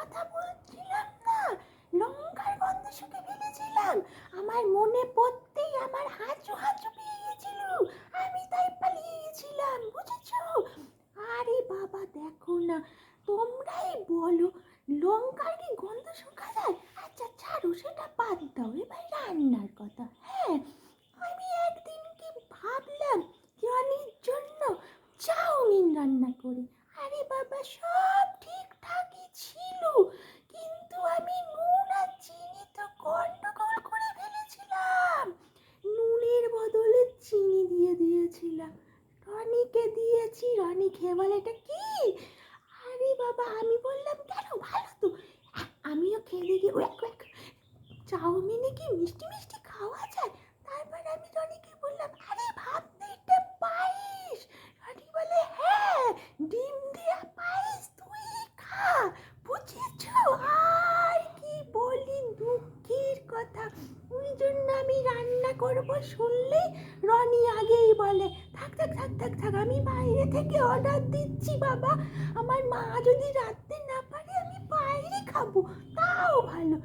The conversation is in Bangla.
কথা বলছিলাম না, লঙ্কার গন্ধ শুকে ফেলেছিলাম। আমার মনে পড়তেই আমার হাঁচু হাঁচু পেয়ে গেছিল, আমি তাই পালিয়ে গেছিলাম, বুঝেছো? আরে বাবা দেখো না, তোমরাই বলো লঙ্কার কি গন্ধ শুকা যায়? আচ্ছা ছাড়ো, সেটা বাদ দাও, এবার রান্নার কথা। হ্যাঁ, আমি একদিন কি ভাবলাম জনির জন্য চাউমিন রান্না করি। আরে বাবা সব ঠিকঠাকই ছিল, কিন্তু আমি নুন আর চিনি তো গন্ডগোল করে ফেলেছিলাম। নুনের বদলে চিনি দিয়ে দিয়েছিলাম, রনিকে দিয়েছি। রনি খেয়ে বলে এটা কি? আরে বাবা আমি বললাম কেন, ভালো তো। আমিও খেয়ে দেখি, ওয়াক ওয়াক, চাউমিনে কি মিষ্টি মিষ্টি খাওয়া যায়? তারপর আমি রনিকে বললাম আরে ভাবতে এটা পায়েস। রনি বলে হ্যাঁ, ডিম দিয়া পায়েস, তুই খা, বুঝেছ? আর কি বলি, দুঃখের কথা। ওই জন্য আমি রান্না করব শুনলেই রনি আগেই বলে থাক থাক থাক থাক থাক, আমি বাইরে থেকে অর্ডার দিচ্ছি বাবা। আমার মা যদি রাঁধতে না পারে আমি বাইরে খাবো, তাও ভালো।